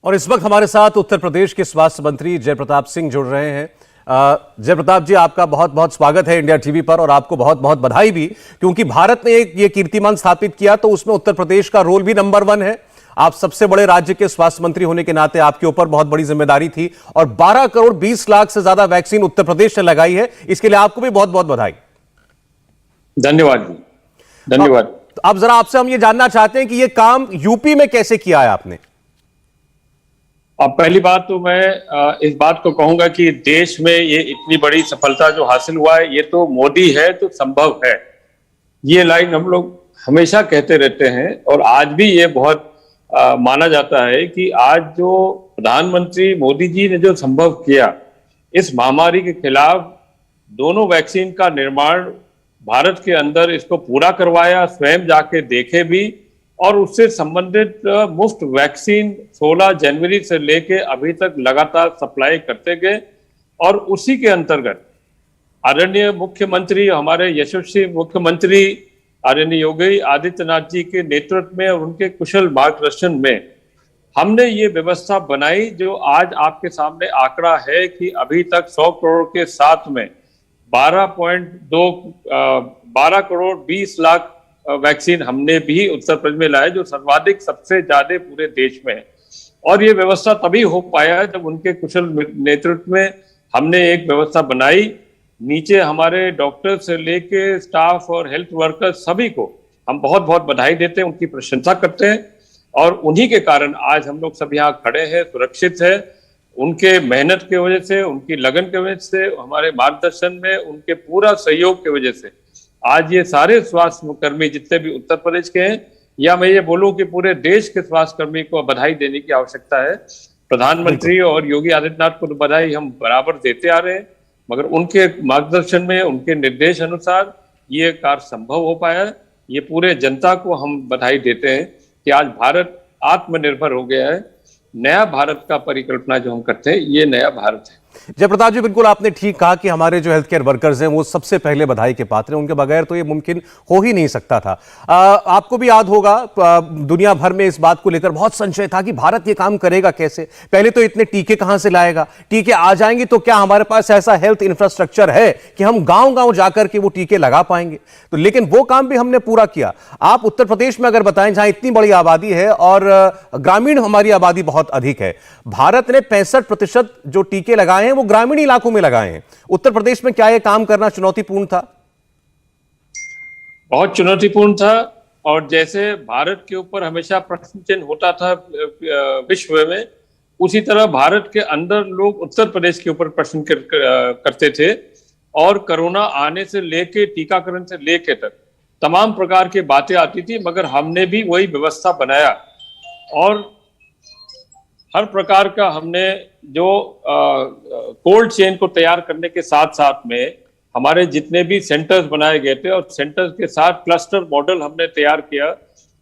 और इस वक्त हमारे साथ उत्तर प्रदेश के स्वास्थ्य मंत्री जयप्रताप सिंह जुड़ रहे हैं। जयप्रताप जी, आपका बहुत बहुत स्वागत है इंडिया टीवी पर और आपको बहुत बहुत बधाई भी, क्योंकि भारत ने एक ये कीर्तिमान स्थापित किया तो उसमें उत्तर प्रदेश का रोल भी नंबर 1 है। आप सबसे बड़े राज्य के स्वास्थ्य मंत्री होने के नाते आपके ऊपर बहुत बड़ी जिम्मेदारी थी और 12 करोड़ 20 लाख से ज्यादा वैक्सीन उत्तर प्रदेश ने लगाई है। इसके लिए आपको भी बहुत बहुत बधाई। धन्यवाद जी, धन्यवाद। अब जरा आपसे हम ये जानना चाहते हैं कि ये काम यूपी में कैसे किया है आपने? अब पहली बात तो मैं इस बात को कहूंगा कि देश में ये इतनी बड़ी सफलता जो हासिल हुआ है, ये तो मोदी है तो संभव है। ये लाइन हम लोग हमेशा कहते रहते हैं और आज भी ये बहुत माना जाता है कि आज जो प्रधानमंत्री मोदी जी ने जो संभव किया, इस महामारी के खिलाफ दोनों वैक्सीन का निर्माण भारत के अंदर इसको पूरा करवाया, स्वयं जाके देखे भी और उससे संबंधित मुफ्त वैक्सीन 16 जनवरी से लेके अभी तक लगातार सप्लाई करते गए। और उसी के अंतर्गत आदरणीय मुख्यमंत्री, हमारे यशस्वी मुख्यमंत्री आदरणीय योगी आदित्यनाथ जी के नेतृत्व में और उनके कुशल मार्गदर्शन में हमने ये व्यवस्था बनाई, जो आज आपके सामने आंकड़ा है कि अभी तक 100 करोड़ के साथ में 12 करोड़ 20 लाख वैक्सीन हमने भी उत्तर प्रदेश में लाया, जो सर्वाधिक सबसे ज्यादा पूरे देश में है। और ये व्यवस्था तभी हो पाया जब उनके कुशल नेतृत्व में हमने एक व्यवस्था बनाई। नीचे हमारे डॉक्टर से लेके स्टाफ और हेल्थ वर्कर्स सभी को हम बहुत बहुत बधाई देते हैं, उनकी प्रशंसा करते हैं और उन्हीं के कारण आज हम लोग सब यहाँ खड़े हैं, सुरक्षित है। उनके मेहनत की वजह से, उनकी लगन की वजह से, हमारे मार्गदर्शन में, उनके पूरा सहयोग की वजह से आज ये सारे स्वास्थ्य कर्मी जितने भी उत्तर प्रदेश के हैं, या मैं ये बोलूं कि पूरे देश के स्वास्थ्य कर्मी को बधाई देने की आवश्यकता है। प्रधानमंत्री और योगी आदित्यनाथ को तो बधाई हम बराबर देते आ रहे हैं, मगर उनके मार्गदर्शन में, उनके निर्देश अनुसार ये कार्य संभव हो पाया। ये पूरे जनता को हम बधाई देते हैं कि आज भारत आत्मनिर्भर हो गया है। नया भारत का परिकल्पना जो हम करते हैं, ये नया भारत है। जयप्रताप जी, बिल्कुल आपने ठीक कहा कि हमारे जो हेल्थ केयर वर्कर्स हैं वो सबसे पहले बधाई के पात्र हैं। उनके बगैर तो ये मुमकिन हो ही नहीं सकता था। आपको भी याद होगा, दुनिया भर में इस बात को लेकर बहुत संशय था कि भारत ये काम करेगा कैसे। पहले तो इतने टीके कहां से लाएगा, टीके आ जाएंगे तो क्या हमारे पास ऐसा हेल्थ इंफ्रास्ट्रक्चर है कि हम गांव-गांव जाकर के वो टीके लगा पाएंगे? तो लेकिन वो काम भी हमने पूरा किया। आप उत्तर प्रदेश में अगर बताएं, जहां इतनी बड़ी आबादी है और ग्रामीण हमारी आबादी बहुत अधिक है, भारत ने 65% जो टीके लगाए हैं वो ग्रामीण इलाकों में लगाए हैं। उत्तर प्रदेश में क्या यह काम करना चुनौतीपूर्ण था? बहुत चुनौतीपूर्ण था। और जैसे भारत के ऊपर हमेशा प्रश्न चिन्ह होता था विश्व में, उसी तरह भारत के अंदर लोग उत्तर प्रदेश के ऊपर प्रश्न करते थे। और कोरोना आने से लेके, टीकाकरण से लेके तक तमाम प्रकार की बातें आती थी, मगर हमने भी वही व्यवस्था बनाया और हर प्रकार का हमने जो कोल्ड चेन को तैयार करने के साथ साथ में हमारे जितने भी सेंटर्स बनाए गए थे और सेंटर्स के साथ क्लस्टर मॉडल हमने तैयार किया।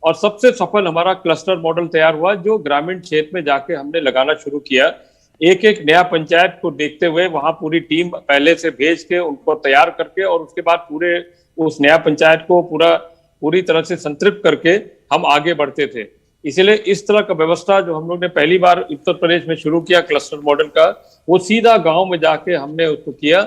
और सबसे सफल हमारा क्लस्टर मॉडल तैयार हुआ, जो ग्रामीण क्षेत्र में जाके हमने लगाना शुरू किया। एक एक नया पंचायत को देखते हुए वहां पूरी टीम पहले से भेज के उनको तैयार करके और उसके बाद पूरे उस नया पंचायत को पूरी तरह से संतृप्त करके हम आगे बढ़ते थे। इसलिए इस तरह का व्यवस्था जो हम लोग ने पहली बार उत्तर प्रदेश में शुरू किया क्लस्टर मॉडल का, वो सीधा गांव में जाके हमने उसको किया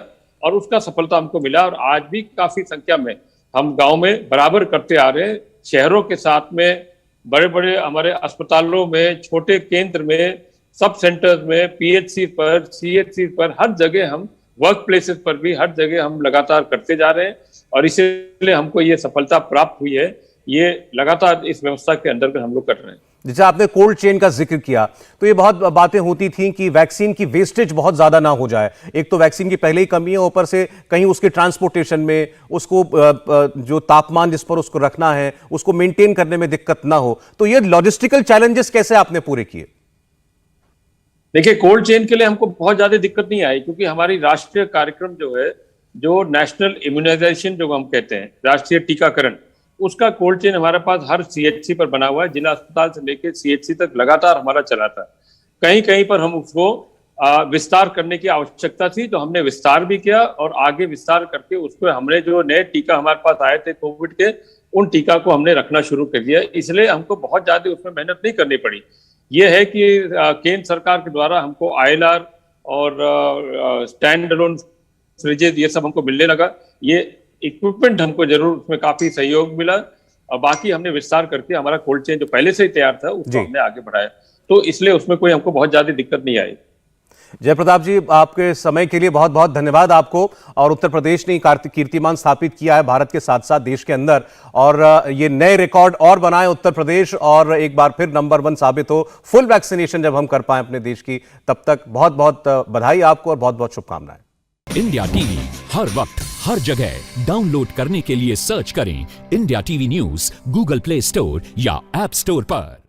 और उसका सफलता हमको मिला। और आज भी काफी संख्या में हम गांव में बराबर करते आ रहे हैं। शहरों के साथ में, बड़े बड़े हमारे अस्पतालों में, छोटे केंद्र में, सब सेंटर्स में, पीएचसी पर, सीएचसी पर, हर जगह हम, वर्क प्लेसेस पर भी हर जगह हम लगातार करते जा रहे हैं। और इसीलिए हमको ये सफलता प्राप्त हुई है। ये लगातार इस व्यवस्था के अंदर हम लोग कर रहे हैं। जैसे आपने कोल्ड चेन का जिक्र किया, तो ये बहुत बातें होती थी कि वैक्सीन की वेस्टेज बहुत ज्यादा ना हो जाए। एक तो वैक्सीन की पहले ही कमी है, ऊपर से कहीं उसके ट्रांसपोर्टेशन में, उसको जो तापमान जिस पर उसको रखना है उसको मेंटेन करने में दिक्कत ना हो। तो ये लॉजिस्टिकल चैलेंजेस कैसे आपने पूरे किए? देखिए, कोल्ड चेन के लिए हमको बहुत ज्यादा दिक्कत नहीं आई, क्योंकि हमारी राष्ट्रीय कार्यक्रम जो है, जो नेशनल इम्यूनाइजेशन जो हम कहते हैं, राष्ट्रीय टीकाकरण, उसका कोल्ड चेन हमारे पास हर सीएचसी पर बना हुआ है। जिला अस्पताल से लेकर सीएचसी तक लगातार हमारा चला था। कहीं कहीं पर हम उसको विस्तार करने की आवश्यकता थी, तो हमने विस्तार भी किया और आगे विस्तार करके उसको हमने जो नए टीका हमारे पास आए थे कोविड के, उन टीका को हमने रखना शुरू कर दिया। इसलिए हमको बहुत ज्यादा उसमें मेहनत नहीं करनी पड़ी। ये है कि केंद्र सरकार के द्वारा हमको ILR और स्टैंड अलोन फ्रिजेज ये सब हमको मिलने लगा। ये इक्विपमेंट हमको जरूर उसमें काफी सहयोग मिला, और बाकी हमने विस्तार करके हमारा कोल्ड चेन जो पहले से ही तैयार था उसको हमने आगे बढ़ाया, तो इसलिए उसमें कोई हमको बहुत ज्यादा दिक्कत नहीं आई। जयप्रताप जी, आपके समय के लिए बहुत बहुत धन्यवाद आपको। और उत्तर प्रदेश ने कीर्तिमान स्थापित किया है भारत के साथ साथ देश के अंदर, और ये नए रिकॉर्ड और बनाए उत्तर प्रदेश, और एक बार फिर नंबर 1 साबित हो फुल वैक्सीनेशन जब हम कर पाए अपने देश की। तब तक बहुत बहुत बधाई आपको और बहुत बहुत शुभकामनाएं। इंडिया टीवी हर वक्त हर जगह डाउनलोड करने के लिए सर्च करें India TV news Google play store या ऐप स्टोर पर।